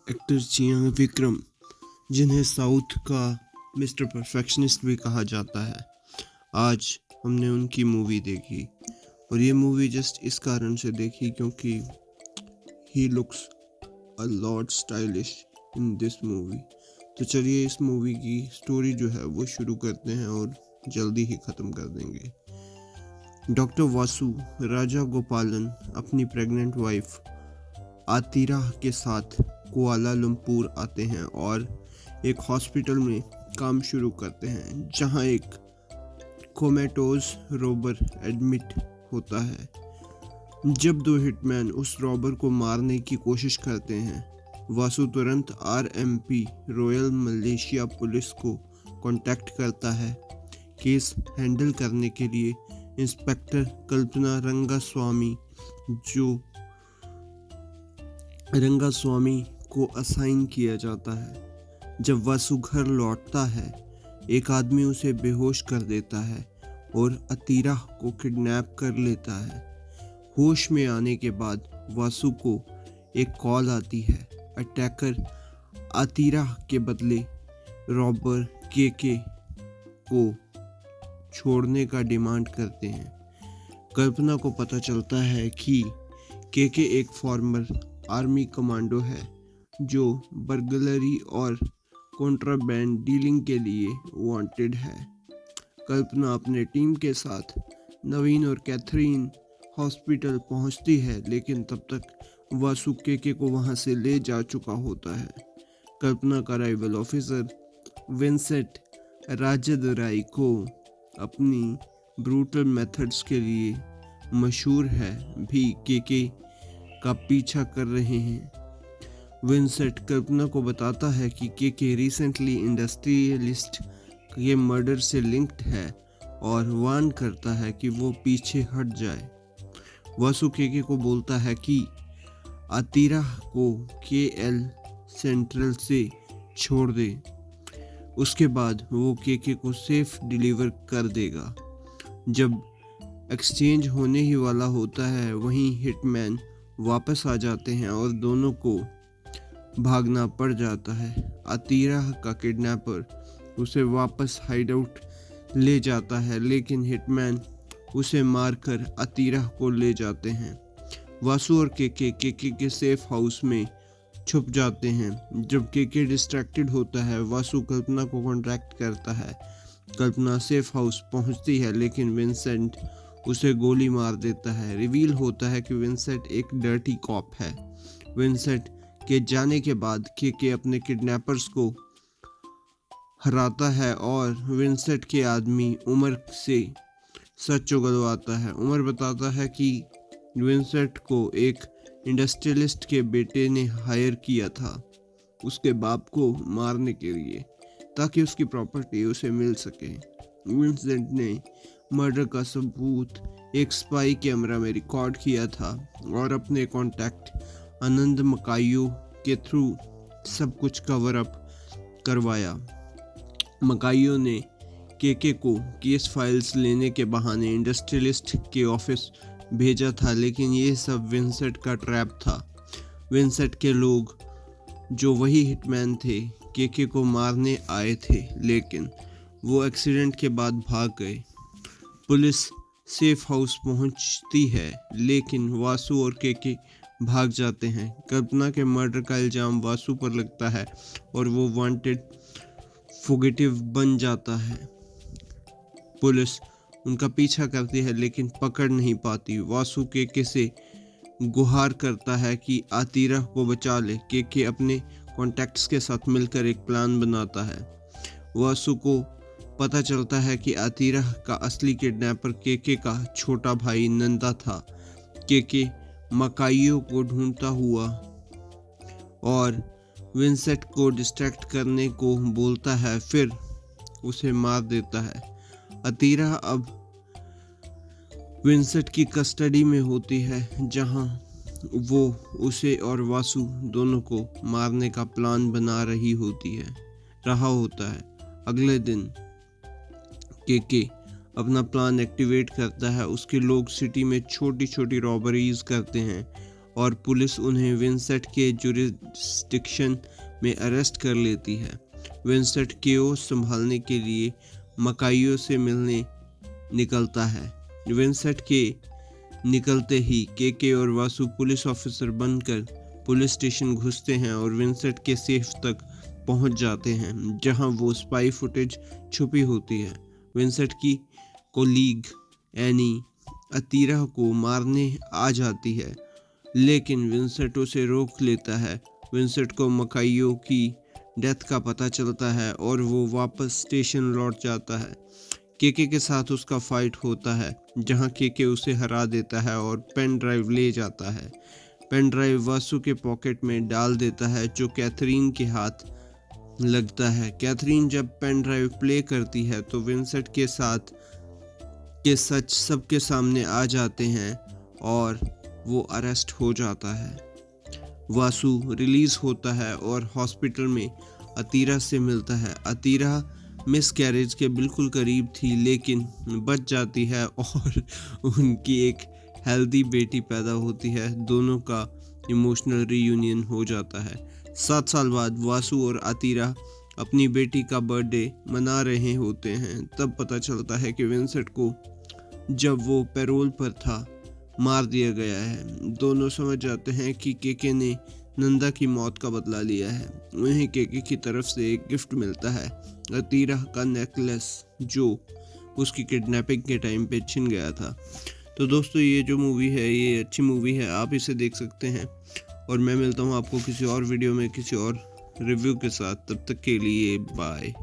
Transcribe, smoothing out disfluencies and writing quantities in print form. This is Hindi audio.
एक्टर चियांग विक्रम, जिन्हें साउथ का मिस्टर परफेक्शनिस्ट भी कहा जाता है। आज हमने उनकी मूवी देखी और ये मूवी जस्ट इस कारण से देखी क्योंकि he looks a lot stylish in this movie. तो चलिए इस मूवी की स्टोरी जो है वो शुरू करते हैं और जल्दी ही ख़त्म कर देंगे। डॉक्टर वासु राजा गोपालन अपनी प्रेग्नेंट वाइफ आतिरा के साथ कुआलालंपुर आते हैं और एक हॉस्पिटल में काम शुरू करते हैं जहां एक कोमेटोज रॉबर एडमिट होता है। जब दो हिटमैन उस रॉबर को मारने की कोशिश करते हैं, वासु तुरंत आरएमपी रॉयल मलेशिया पुलिस को कांटेक्ट करता है। केस हैंडल करने के लिए इंस्पेक्टर कल्पना रंगास्वामी को असाइन किया जाता है। जब वासु घर लौटता है, एक आदमी उसे बेहोश कर देता है और अतीरा को किडनैप कर लेता है। होश में आने के बाद वासु को एक कॉल आती है। अटैकर अतीरा के बदले रॉबर केके को छोड़ने का डिमांड करते हैं। कल्पना को पता चलता है कि केके एक फॉर्मर आर्मी कमांडो है जो बर्गलरी और कॉन्ट्राबैंड डीलिंग के लिए वांटेड है। कल्पना अपने टीम के साथ नवीन और कैथरीन हॉस्पिटल पहुंचती है, लेकिन तब तक वासु केके को वहां से ले जा चुका होता है। कल्पना का राइवल ऑफिसर विंसेंट राजदराई को अपनी ब्रूटल मेथड्स के लिए मशहूर है भी केके का पीछा कर रहे हैं। विंसेंट कल्पना को बताता है कि केके रिसेंटली इंडस्ट्रियलिस्ट के मर्डर से लिंक्ड है और वार्न करता है कि वो पीछे हट जाए। वासु केके को बोलता है कि आतिरा को केएल सेंट्रल से छोड़ दे, उसके बाद वो केके को सेफ डिलीवर कर देगा। जब एक्सचेंज होने ही वाला होता है, वहीं हिटमैन वापस आ जाते हैं और दोनों को भागना पड़ जाता है। आतिरा का किडनैपर उसे वापस हाइडआउट ले जाता है, लेकिन हिटमैन उसे मारकर आतिरा को ले जाते हैं। वासु और केके के सेफ हाउस में छुप जाते हैं। जब केके डिस्ट्रैक्टेड होता है, वासु कल्पना को कॉन्टैक्ट करता है। कल्पना सेफ हाउस पहुंचती है, लेकिन विंसेंट उसे गोली मार देता है। रिवील होता है कि विंसेंट एक डर्टी कॉप है। विंसेंट के जाने के बाद केके अपने किडनैपर्स को हराता है और विंसेंट के आदमी उमर से सच उगलवाता है। उमर बताता है कि विंसेंट को एक इंडस्ट्रियलिस्ट के बेटे ने हायर किया था उसके बाप को मारने के लिए, ताकि उसकी प्रॉपर्टी उसे मिल सके। विंसेंट ने मर्डर का सबूत एक स्पाई कैमरा में रिकॉर्ड किया था और अपने कॉन्टैक्ट आनंद मकाइयो के थ्रू सब कुछ कवर अप करवाया। मकाइयो ने केके को केस फाइल्स लेने के बहाने इंडस्ट्रियलिस्ट के ऑफिस भेजा था, लेकिन ये सब विंसेंट का ट्रैप था। विंसेंट के लोग, जो वही हिटमैन थे, केके को मारने आए थे, लेकिन वो एक्सीडेंट के बाद भाग गए। पुलिस सेफ हाउस पहुंचती है, लेकिन वासु और केके भाग जाते हैं। कल्पना के मर्डर का इल्जाम वासु पर लगता है और वो वांटेड फुगिटिव बन जाता है। पुलिस उनका पीछा करती है, लेकिन पकड़ नहीं पाती। वासु केके से गुहार करता है कि आतिरा को बचा ले। केके अपने कॉन्टैक्ट्स के साथ मिलकर एक प्लान बनाता है। वासु को पता चलता है कि आतिरा का असली किडनैपर केके का छोटा भाई नंदा था। केके मकाइयो को ढूंढता हुआ और विंसेंट को डिस्ट्रैक्ट करने को बोलता है, फिर उसे मार देता है। आतिरा अब विंसेंट की कस्टडी में होती है, जहां वो उसे और वासु दोनों को मारने का प्लान बना रहा होता है। अगले दिन केके अपना प्लान एक्टिवेट करता है। उसके लोग सिटी में छोटी छोटी रॉबरीज करते हैं और पुलिस उन्हें विंसेंट के जुरिस्डिक्शन में अरेस्ट कर लेती है। विंसेंट केओस संभालने के लिए मकाइयो से मिलने निकलता है। विंसेंट के निकलते ही केके और वासु पुलिस ऑफिसर बनकर पुलिस स्टेशन घुसते हैं और विंसेंट के सेफ तक पहुंच जाते हैं, जहां वो स्पाई फुटेज छुपी होती है। विंसेंट की कोलीग एनी अतीरा को मारने आ जाती है, लेकिन विंसेंट उसे रोक लेता है। विंसेंट को मकाइयो की डेथ का पता चलता है और वो वापस स्टेशन लौट जाता है। केके के साथ उसका फाइट होता है, जहां केके उसे हरा देता है और पेन ड्राइव ले जाता है। पेन ड्राइव वासु के पॉकेट में डाल देता है, जो कैथरीन के हाथ लगता है। कैथरीन जब पेन ड्राइव प्ले करती है तो विंसेंट के साथ के सच सबके सामने आ जाते हैं और वो अरेस्ट हो जाता है। वासु रिलीज होता है और हॉस्पिटल में अतीरा से मिलता है। अतीरा मिस कैरेज के बिल्कुल करीब थी, लेकिन बच जाती है और उनकी एक हेल्दी बेटी पैदा होती है। दोनों का इमोशनल रीयूनियन हो जाता है। 7 साल बाद वासु और अतीरा अपनी बेटी का बर्थडे मना रहे होते हैं। तब पता चलता है कि विंसेंट को जब वो पैरोल पर था मार दिया गया है। दोनों समझ जाते हैं कि केके ने नंदा की मौत का बदला लिया है। उन्हें केके की तरफ से एक गिफ्ट मिलता है, अतीरा का नेकलेस, जो उसकी किडनैपिंग के टाइम पे छिन गया था। तो दोस्तों, ये जो मूवी है ये अच्छी मूवी है, आप इसे देख सकते हैं। और मैं मिलता हूँ आपको किसी और वीडियो में किसी और रिव्यू के साथ। तब तक के लिए बाय।